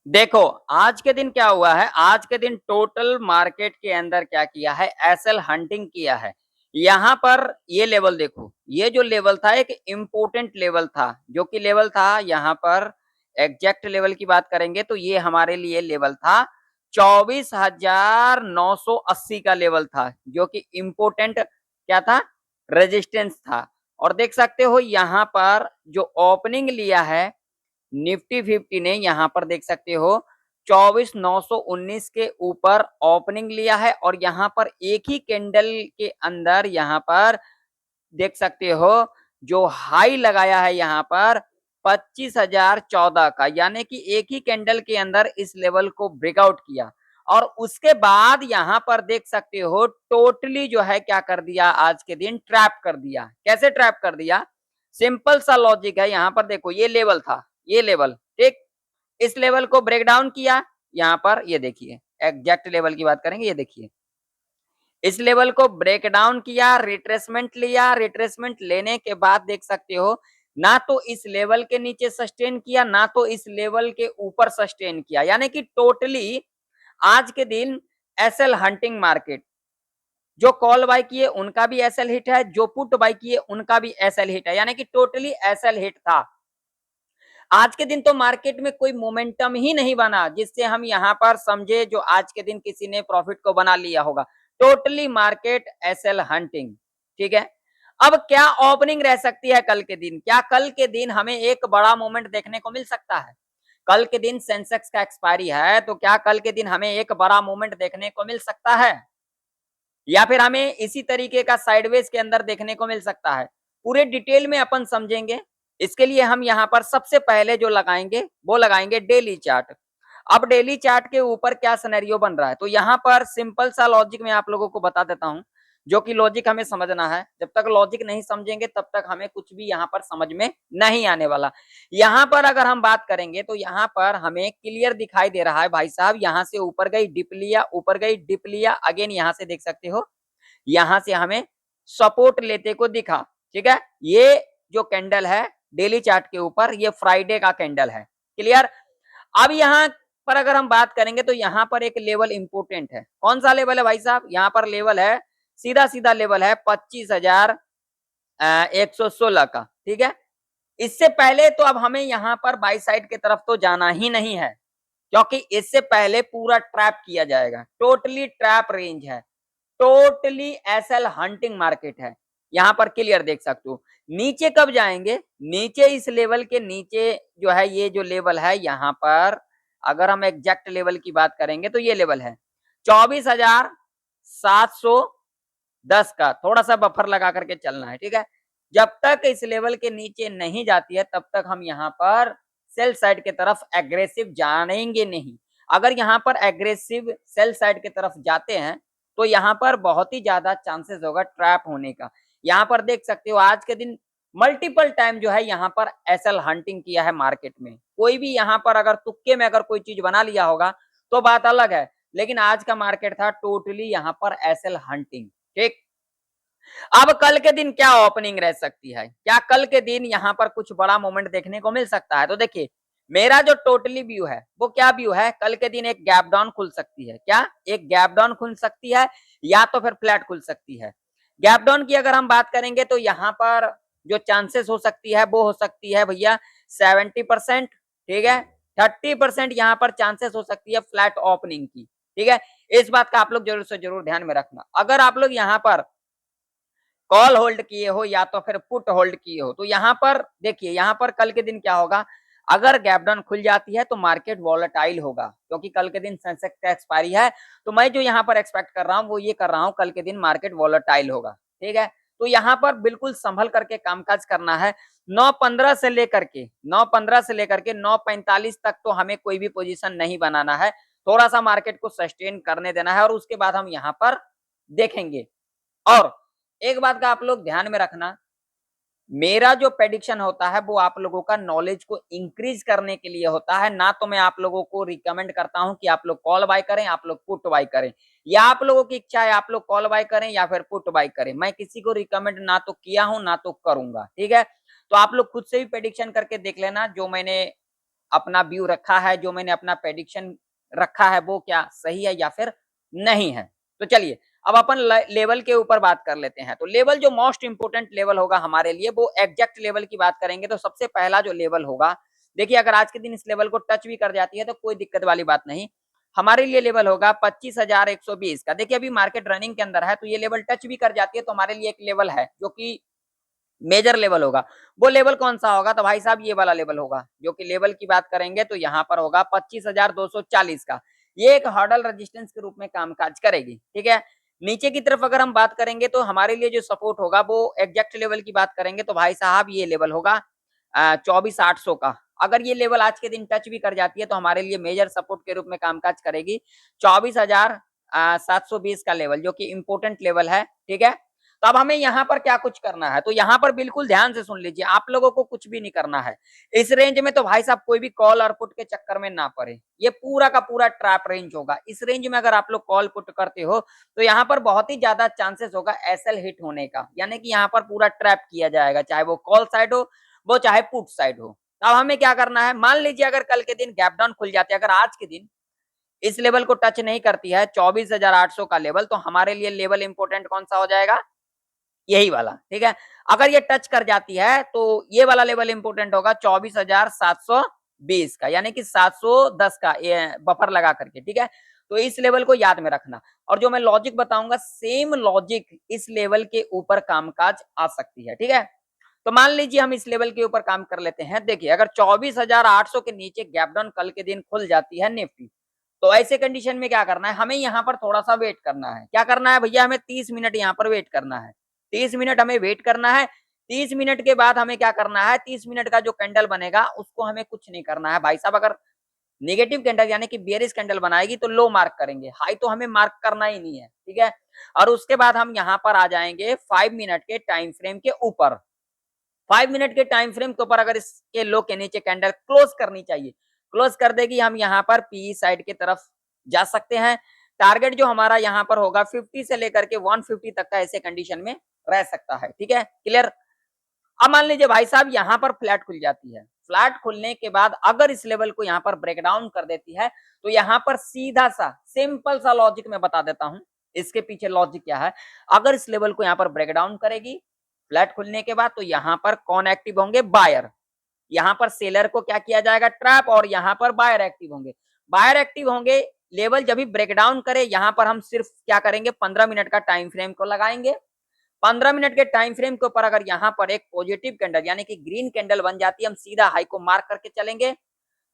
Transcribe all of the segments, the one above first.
देखो आज के दिन क्या हुआ है, आज के दिन टोटल मार्केट के अंदर क्या किया है, एसएल हंटिंग किया है। यहाँ पर ये लेवल देखो, ये जो लेवल था एक इम्पोर्टेंट लेवल था, जो कि लेवल था यहाँ पर एग्जैक्ट लेवल की बात करेंगे तो ये हमारे लिए लेवल था 24,980 का लेवल था, जो कि इम्पोर्टेंट क्या था, रेजिस्टेंस था। और देख सकते हो यहाँ पर जो ओपनिंग लिया है निफ्टी 50 ने, यहाँ पर देख सकते हो 24,919 के ऊपर ओपनिंग लिया है और यहाँ पर एक ही कैंडल के अंदर यहाँ पर देख सकते हो जो हाई लगाया है यहाँ पर 25,014 का, यानी कि एक ही कैंडल के अंदर इस लेवल को ब्रेकआउट किया और उसके बाद यहाँ पर देख सकते हो टोटली जो है क्या कर दिया, आज के दिन ट्रैप कर दिया। कैसे ट्रैप कर दिया, सिंपल सा लॉजिक है। यहाँ पर देखो ये लेवल था, ये लेवल ठीक, इस लेवल को ब्रेक डाउन किया, यहाँ पर ये देखिए एग्जैक्ट लेवल की बात करेंगे, ये देखिए इस लेवल को ब्रेक डाउन किया, रिट्रेसमेंट लिया, रिट्रेसमेंट लेने के बाद देख सकते हो ना तो इस लेवल के नीचे सस्टेन किया, ना तो इस लेवल के ऊपर सस्टेन किया, यानी कि टोटली आज के दिन एसएल हंटिंग मार्केट, जो कॉल बाय किए उनका भी एसएल हिट है, जो पुट बाय किए उनका भी एसएल हिट है, यानी कि टोटली एसएल हिट था। आज के दिन तो मार्केट में कोई मोमेंटम ही नहीं बना जिससे हम यहाँ पर समझे जो आज के दिन किसी ने प्रॉफिट को बना लिया होगा। टोटली मार्केट एसएल हंटिंग, ठीक है। अब क्या ओपनिंग रह सकती है कल के दिन, क्या कल के दिन हमें एक बड़ा मोमेंट देखने को मिल सकता है? कल के दिन सेंसेक्स का एक्सपायरी है, तो क्या कल के दिन हमें एक बड़ा मोमेंट देखने को मिल सकता है, या फिर हमें इसी तरीके का साइडवेज के अंदर देखने को मिल सकता है? पूरे डिटेल में अपन समझेंगे। इसके लिए हम यहाँ पर सबसे पहले जो लगाएंगे वो लगाएंगे डेली चार्ट। अब डेली चार्ट के ऊपर क्या सिनेरियो बन रहा है, तो यहाँ पर सिंपल सा लॉजिक मैं आप लोगों को बता देता हूँ, जो कि लॉजिक हमें समझना है। जब तक लॉजिक नहीं समझेंगे तब तक हमें कुछ भी यहाँ पर समझ में नहीं आने वाला। यहाँ पर अगर हम बात करेंगे तो यहाँ पर हमें क्लियर दिखाई दे रहा है भाई साहब, यहाँ से ऊपर गई डिप लिया, ऊपर गई डिप लिया, अगेन यहाँ से देख सकते हो यहां से हमें सपोर्ट लेते को दिखा, ठीक है। ये जो कैंडल है डेली चार्ट के ऊपर, ये फ्राइडे का कैंडल है, क्लियर। अब यहां पर अगर हम बात करेंगे तो यहां पर एक लेवल इंपोर्टेंट है। कौन सा लेवल है भाई साहब, यहां पर लेवल है, सीधा सीधा लेवल है 25,116 का, ठीक है। इससे पहले तो अब हमें यहां पर बाई साइड की तरफ तो जाना ही नहीं है, क्योंकि इससे पहले पूरा ट्रैप किया जाएगा, टोटली ट्रैप रेंज है, टोटली एसएल हंटिंग मार्केट है। यहां पर क्लियर देख सकते हो नीचे कब जाएंगे, नीचे इस लेवल के नीचे जो है, ये जो लेवल है यहाँ पर अगर हम एग्जैक्ट लेवल की बात करेंगे तो ये लेवल है 24,710 का, थोड़ा सा बफर लगा करके चलना है, ठीक है। जब तक इस लेवल के नीचे नहीं जाती है तब तक हम यहाँ पर सेल साइड के तरफ एग्रेसिव जानेंगे नहीं। अगर यहाँ पर एग्रेसिव सेल साइड के तरफ जाते हैं तो यहाँ पर बहुत ही ज्यादा चांसेस होगा ट्रैप होने का। यहाँ पर देख सकते हो आज के दिन मल्टीपल टाइम जो है यहाँ पर एसएल हंटिंग किया है मार्केट में। कोई भी यहाँ पर अगर तुक्के में अगर कोई चीज बना लिया होगा तो बात अलग है, लेकिन आज का मार्केट था टोटली यहाँ पर एसएल हंटिंग, ठीक। अब कल के दिन क्या ओपनिंग रह सकती है, क्या कल के दिन यहाँ पर कुछ बड़ा मोमेंट देखने को मिल सकता है? तो देखिए मेरा जो टोटली व्यू है वो क्या व्यू है, कल के दिन एक गैप डाउन खुल सकती है, क्या एक गैप डाउन खुल सकती है या तो फिर फ्लैट खुल सकती है। गैप डाउन की अगर हम बात करेंगे तो यहाँ पर जो चांसेस हो सकती है वो हो सकती है भैया 70%, ठीक है। 30% यहाँ पर चांसेस हो सकती है फ्लैट ओपनिंग की, ठीक है। इस बात का आप लोग जरूर से जरूर ध्यान में रखना। अगर आप लोग यहाँ पर कॉल होल्ड किए हो या तो फिर पुट होल्ड किए हो तो यहाँ पर देखिए, यहाँ पर कल के दिन क्या होगा, अगर गैप डाउन खुल जाती है तो मार्केट वॉलेटाइल होगा, क्योंकि कल के दिन सेंसेक्स का एक्सपायरी है। तो मैं जो यहाँ पर एक्सपेक्ट कर रहा हूँ वो ये कर रहा हूँ, कल के दिन मार्केट वॉलेटाइल होगा, ठीक है। तो यहाँ पर बिल्कुल संभल करके कामकाज करना है। 9:15 से लेकर के 9:15 से लेकर के 9:45 तक तो हमें कोई भी पोजीशन नहीं बनाना है, थोड़ा सा मार्केट को सस्टेन करने देना है और उसके बाद हम यहाँ पर देखेंगे। और एक बात का आप लोग ध्यान में रखना, मेरा जो प्रेडिक्शन होता है वो आप लोगों का नॉलेज को इंक्रीज करने के लिए होता है, ना तो मैं आप लोगों को रिकमेंड करता हूं कि आप लोग कॉल बाय करें, आप लोग पुट बाय करें, या आप लोगों की इच्छा है आप लोग कॉल बाय करें या फिर पुट बाय करें। मैं किसी को रिकमेंड ना तो किया हूं ना तो करूंगा, ठीक है। तो आप लोग खुद से भी प्रेडिक्शन करके देख लेना, जो मैंने अपना व्यू रखा है, जो मैंने अपना प्रेडिक्शन रखा है वो क्या सही है या फिर नहीं है। तो चलिए अब अपन लेवल के ऊपर बात कर लेते हैं। तो लेवल जो मोस्ट इंपोर्टेंट लेवल होगा हमारे लिए वो एग्जैक्ट लेवल की बात करेंगे। तो सबसे पहला जो लेवल होगा, देखिए अगर आज के दिन इस लेवल को टच भी कर जाती है तो कोई दिक्कत वाली बात नहीं, हमारे लिए लेवल होगा 25,120 का। देखिए अभी मार्केट रनिंग के अंदर है, तो ये लेवल टच भी कर जाती है तो हमारे लिए एक लेवल है जो कि मेजर लेवल होगा। वो लेवल कौन सा होगा? तो भाई साहब ये वाला लेवल होगा, जो कि लेवल की बात करेंगे तो यहाँ पर होगा 25,240 का। ये एक हर्डल रेजिस्टेंस के रूप में कामकाज करेगी, ठीक है। नीचे की तरफ अगर हम बात करेंगे तो हमारे लिए जो सपोर्ट होगा वो एग्जैक्ट लेवल की बात करेंगे तो भाई साहब ये लेवल होगा 24,800 का। अगर ये लेवल आज के दिन टच भी कर जाती है तो हमारे लिए मेजर सपोर्ट के रूप में कामकाज करेगी 24,720 का लेवल, जो कि इंपोर्टेंट लेवल है, ठीक है। तो अब हमें यहाँ पर क्या कुछ करना है? तो यहाँ पर बिल्कुल ध्यान से सुन लीजिए, आप लोगों को कुछ भी नहीं करना है इस रेंज में। तो भाई साहब कोई भी कॉल और पुट के चक्कर में ना पड़े, ये पूरा का पूरा ट्रैप रेंज होगा। इस रेंज में अगर आप लोग कॉल पुट करते हो तो यहाँ पर बहुत ही ज्यादा चांसेस होगा एसएल हिट होने का, यानी कि यहाँ पर पूरा ट्रैप किया जाएगा, चाहे वो कॉल साइड हो वो चाहे पुट साइड हो। अब हमें क्या करना है? मान लीजिए अगर कल के दिन गैप डाउन खुल जाते हैं, अगर आज के दिन इस लेवल को टच नहीं करती है 24,800 का लेवल, तो हमारे लिए लेवल इंपोर्टेंट कौन सा हो जाएगा? यही वाला, ठीक है। अगर ये टच कर जाती है तो ये वाला लेवल इंपोर्टेंट होगा 24,720 का, यानी कि 710 का बफर लगा करके, ठीक है। तो इस लेवल को याद में रखना, और जो मैं लॉजिक बताऊंगा सेम लॉजिक इस लेवल के ऊपर कामकाज आ सकती है, ठीक है। तो मान लीजिए हम इस लेवल के ऊपर काम कर लेते हैं। देखिए अगर 24,800 के नीचे गैप डाउन कल के दिन खुल जाती है निफ्टी, तो ऐसे कंडीशन में क्या करना है? हमें यहाँ पर थोड़ा सा वेट करना है। क्या करना है भैया? हमें 30 मिनट यहाँ पर वेट करना है। 30 मिनट हमें वेट करना है। 30 मिनट के बाद हमें क्या करना है? 30 मिनट का जो कैंडल बनेगा उसको हमें कुछ नहीं करना है भाई साहब। अगर नेगेटिव कैंडल यानी कि बेरिश कैंडल बनाएगी तो लो मार्क करेंगे, हाई तो हमें मार्क करना ही नहीं है, ठीक है। और उसके बाद हम यहाँ पर आ जाएंगे 5 मिनट के टाइम फ्रेम के ऊपर। 5 मिनट के टाइम फ्रेम के ऊपर अगर इसके लो के नीचे कैंडल क्लोज करनी चाहिए, क्लोज कर देगी, हम यहाँ पर पी साइड की तरफ जा सकते हैं। टारगेट जो हमारा यहाँ पर होगा 50 से लेकर के 150 तक का ऐसे कंडीशन में रह सकता है, ठीक है, क्लियर। अब मान लीजिए भाई साहब यहाँ पर फ्लैट खुल जाती है। फ्लैट खुलने के बाद अगर इस लेवल को यहाँ पर ब्रेक डाउन कर देती है तो यहाँ पर सीधा सा सिंपल सा लॉजिक मैं बता देता हूं, इसके पीछे लॉजिक क्या है। अगर इस लेवल को यहाँ पर ब्रेक डाउन करेगी फ्लैट खुलने के बाद, तो यहाँ पर कौन एक्टिव होंगे? बायर। यहाँ पर सेलर को क्या किया जाएगा? ट्रैप। और यहाँ पर बायर एक्टिव होंगे। बायर एक्टिव होंगे, लेवल जब भी ब्रेक डाउन करे यहाँ पर हम सिर्फ क्या करेंगे? 15 मिनट का टाइम फ्रेम को लगाएंगे। 15 मिनट के टाइम फ्रेम के ऊपर अगर यहाँ पर एक पॉजिटिव कैंडल यानी कि ग्रीन कैंडल बन जाती है, हम सीधा हाई को मार्क करके चलेंगे।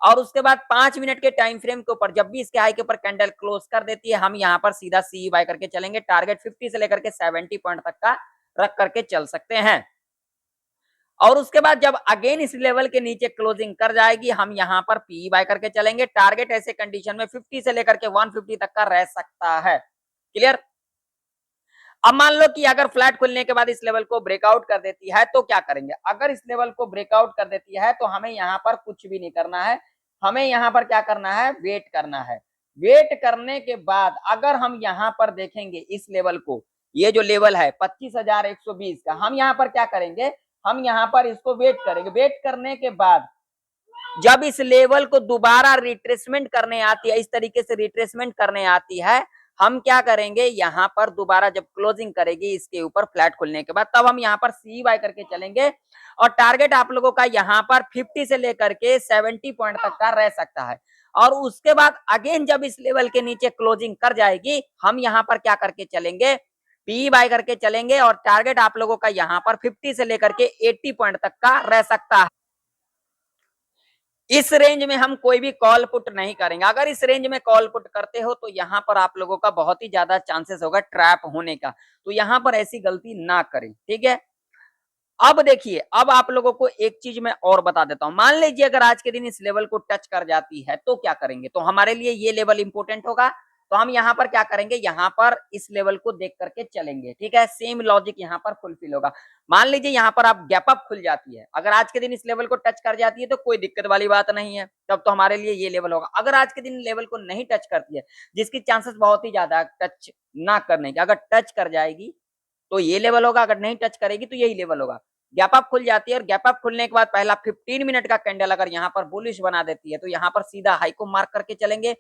और उसके बाद 5 मिनट के टाइम फ्रेम के ऊपर जब भी इसके हाई के ऊपर कैंडल क्लोज कर देती है, हम यहाँ पर सीधा सी बाय करके चलेंगे। टारगेट 50 से लेकर के 70 पॉइंट तक का रख करके चल सकते हैं। और उसके बाद जब अगेन इस लेवल के नीचे क्लोजिंग कर जाएगी, हम यहाँ पर पी बाय करके चलेंगे। टारगेट ऐसे कंडीशन में 50 से लेकर के 150 तक का रह सकता है, क्लियर। अब मान लो कि अगर फ्लैट खुलने के बाद इस लेवल को ब्रेकआउट कर देती है तो क्या करेंगे? अगर इस लेवल को ब्रेकआउट कर देती है तो हमें यहाँ पर कुछ भी नहीं करना है, हमें यहाँ पर क्या करना है? वेट करना है। वेट करने के बाद अगर हम यहाँ पर देखेंगे इस लेवल को, ये जो लेवल है 25,120 का, हम यहाँ पर क्या करेंगे? हम यहाँ पर इसको वेट करेंगे। वेट करने के बाद जब इस लेवल को दोबारा रिट्रेसमेंट करने आती है, इस तरीके से रिट्रेसमेंट करने आती है, हम क्या करेंगे? यहाँ पर दोबारा जब क्लोजिंग करेगी इसके ऊपर फ्लैट खुलने के बाद, तब हम यहाँ पर सी बाय करके चलेंगे। और टारगेट आप लोगों का यहाँ पर 50 से लेकर के 70 पॉइंट तक का रह सकता है। और उसके बाद अगेन जब इस लेवल के नीचे क्लोजिंग कर जाएगी, हम यहाँ पर क्या करके चलेंगे? पी बाय करके चलेंगे। और टारगेट आप लोगों का यहाँ पर 50 से लेकर के 80 पॉइंट तक का रह सकता है। इस रेंज में हम कोई भी कॉल पुट नहीं करेंगे। अगर इस रेंज में कॉल पुट करते हो तो यहाँ पर आप लोगों का बहुत ही ज्यादा चांसेस होगा ट्रैप होने का, तो यहाँ पर ऐसी गलती ना करें, ठीक है। अब देखिए, अब आप लोगों को एक चीज मैं और बता देता हूं। मान लीजिए अगर आज के दिन इस लेवल को टच कर जाती है तो क्या करेंगे? तो हमारे लिए ये लेवल इंपोर्टेंट होगा। तो हम यहाँ पर क्या करेंगे? यहाँ पर इस लेवल को देख करके चलेंगे, ठीक है। सेम लॉजिक यहाँ पर फुलफिल होगा। मान लीजिए यहाँ पर आप गैप अप खुल जाती है, अगर आज के दिन इस लेवल को टच कर जाती है तो कोई दिक्कत वाली बात नहीं है, तब तो हमारे लिए ये लेवल होगा। अगर आज के दिन लेवल को नहीं टच करती है, जिसकी चांसेस बहुत ही ज्यादा टच ना करने की, अगर टच कर जाएगी तो ये लेवल होगा, अगर नहीं टच करेगी तो यही लेवल होगा। गैप अप खुल जाती है और गैप अप खुलने के बाद पहला 15 मिनट का कैंडल अगर यहाँ पर बुलिश बना देती है तो यहाँ पर सीधा हाई को मार्क करके चलेंगे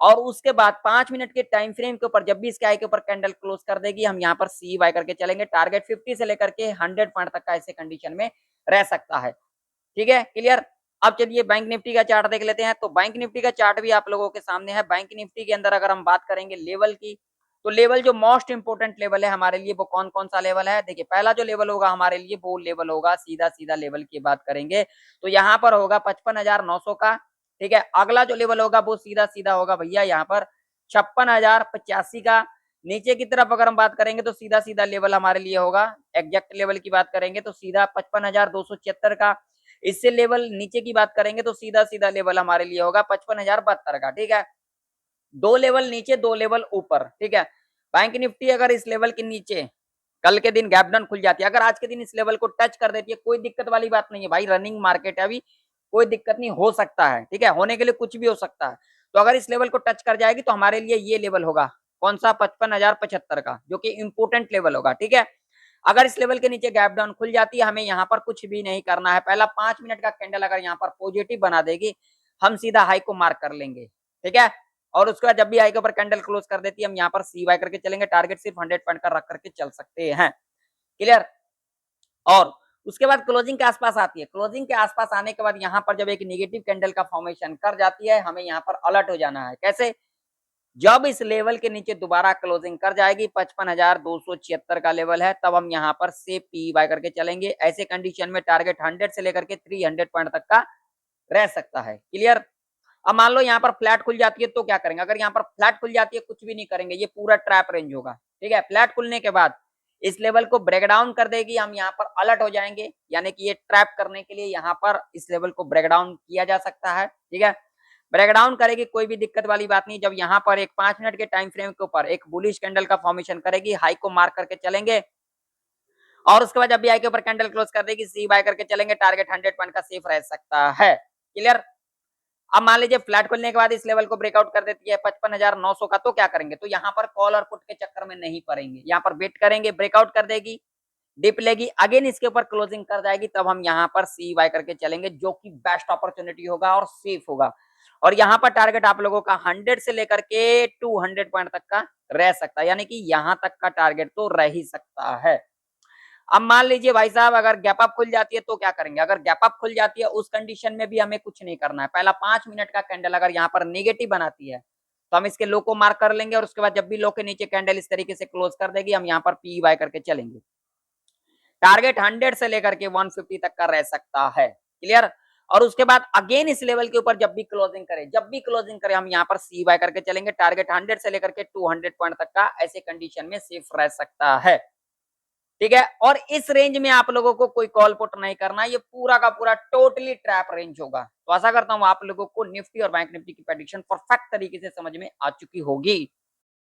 और उसके बाद 5 मिनट के टाइम फ्रेम के ऊपर जब भी इसके हाई के ऊपर कैंडल क्लोज कर देगी हम यहाँ पर सी बाय करके चलेंगे। टारगेट 50 से लेकर के 100 पॉइंट तक का ऐसे कंडीशन में रह सकता है। ठीक है, क्लियर। अब चलिए बैंक निफ्टी का चार्ट देख लेते हैं। तो बैंक निफ्टी का चार्ट भी आप लोगों के सामने है। बैंक निफ्टी के अंदर अगर हम बात करेंगे लेवल की, तो लेवल जो मोस्ट इंपोर्टेंट लेवल है हमारे लिए वो कौन कौन सा लेवल है। देखिए पहला जो लेवल होगा हमारे लिए वो लेवल होगा, सीधा सीधा लेवल की बात करेंगे तो यहाँ पर होगा 55,900 का। ठीक है, अगला जो लेवल होगा वो सीधा सीधा होगा भैया यहाँ पर 56,085 का। नीचे की तरफ अगर हम बात करेंगे तो सीधा सीधा लेवल हमारे लिए होगा, एग्जैक्ट लेवल की बात करेंगे तो सीधा 55,276 का। इससे लेवल नीचे की बात करेंगे तो सीधा सीधा लेवल हमारे लिए होगा 55,072 का। ठीक है, दो लेवल नीचे दो लेवल ऊपर। ठीक है, बैंक निफ्टी अगर इस लेवल के नीचे कल के दिन गैप डाउन खुल जाती है, अगर आज के दिन इस लेवल को टच कर देती है कोई दिक्कत वाली बात नहीं है भाई, रनिंग मार्केट है अभी, कोई दिक्कत नहीं, हो सकता है। ठीक है, होने के लिए कुछ भी हो सकता है। तो अगर इस लेवल को टच कर जाएगी तो हमारे लिए ये लेवल होगा कौन सा 55,075 का, जो कि इंपोर्टेंट लेवल होगा। ठीक है, अगर इस लेवल के नीचे गैप डाउन खुल जाती है हमें यहाँ पर कुछ भी नहीं करना है, पहला 5 मिनट का कैंडल अगर यहाँ पर पॉजिटिव बना देगी हम सीधा हाई को मार्क कर लेंगे। ठीक है, और उसके बाद जब भी हाई के ऊपर कैंडल क्लोज कर देती है हम यहाँ पर सी बाय करके चलेंगे। टारगेट सिर्फ 100 पॉइंट का रख करके चल सकते हैं। क्लियर। और उसके बाद क्लोजिंग के आसपास आती है, क्लोजिंग के आसपास आने के बाद यहाँ पर जब एक निगेटिव कैंडल का फॉर्मेशन कर जाती है हमें यहाँ पर अलर्ट हो जाना है। कैसे, जब इस लेवल के नीचे दोबारा क्लोजिंग कर जाएगी 55,276 का लेवल है तब हम यहाँ पर से पी बाय करके चलेंगे। ऐसे कंडीशन में टारगेट 100 से लेकर के 300 पॉइंट तक का रह सकता है। क्लियर। अब मान लो यहाँ पर फ्लैट खुल जाती है तो क्या करेंगे, अगर यहाँ पर फ्लैट खुल जाती है कुछ भी नहीं करेंगे, ये पूरा ट्रैप रेंज होगा। ठीक है, फ्लैट खुलने के बाद इस लेवल को ब्रेक डाउन कर देगी हम यहाँ पर अलर्ट हो जाएंगे, यानी कि ये ट्रैप करने के लिए यहाँ पर इस लेवल को ब्रेक डाउन किया जा सकता है। ठीक है, ब्रेक डाउन करेगी कोई भी दिक्कत वाली बात नहीं। जब यहाँ पर एक 5 मिनट के टाइम फ्रेम के ऊपर एक बुलिश कैंडल का फॉर्मेशन करेगी हाई को मार्क करके चलेंगे और उसके बाद जब भी हाई के ऊपर कैंडल क्लोज कर देगी सी बाय करके चलेंगे। टारगेट 100 पॉइंट का सेफ रह सकता है। क्लियर। अब मान लीजिए फ्लैट खुलने के बाद इस लेवल को ब्रेकआउट कर देती है 55,900 का, तो क्या करेंगे, तो यहाँ पर कॉल और पुट के चक्कर में नहीं पड़ेंगे, यहाँ पर वेट करेंगे, ब्रेकआउट कर देगी, डिप लेगी, अगेन इसके ऊपर क्लोजिंग कर जाएगी तब हम यहाँ पर सी बाय करके चलेंगे, जो कि बेस्ट अपॉर्चुनिटी होगा और सेफ होगा। और यहाँ पर टारगेट आप लोगों का 100 से लेकर के 200 पॉइंट तक का रह सकता है, यानी कि यहाँ तक का टारगेट तो रह ही सकता है। अब मान लीजिए भाई साहब अगर गैप अप खुल जाती है तो क्या करेंगे, अगर गैप अप खुल जाती है उस कंडीशन में भी हमें कुछ नहीं करना है। पहला 5 मिनट का कैंडल अगर यहाँ पर नेगेटिव बनाती है तो हम इसके लो को मार्क कर लेंगे और उसके बाद जब भी लो के नीचे कैंडल इस तरीके से क्लोज कर देगी हम यहाँ पर पी बाय करके चलेंगे। टारगेट 100 से लेकर के 150 तक का रह सकता है। क्लियर। और उसके बाद अगेन इस लेवल के ऊपर जब भी क्लोजिंग करे हम यहाँ पर सी बाय करके चलेंगे। टारगेट 100 से लेकर के 200 पॉइंट तक का ऐसे कंडीशन में सेफ रह सकता है। ठीक है, और इस रेंज में आप लोगों को कोई कॉल पुट नहीं करना, ये पूरा का पूरा टोटली ट्रैप रेंज होगा। तो आशा करता हूं आप लोगों को निफ्टी और बैंक निफ्टी की प्रेडिक्शन परफेक्ट तरीके से समझ में आ चुकी होगी।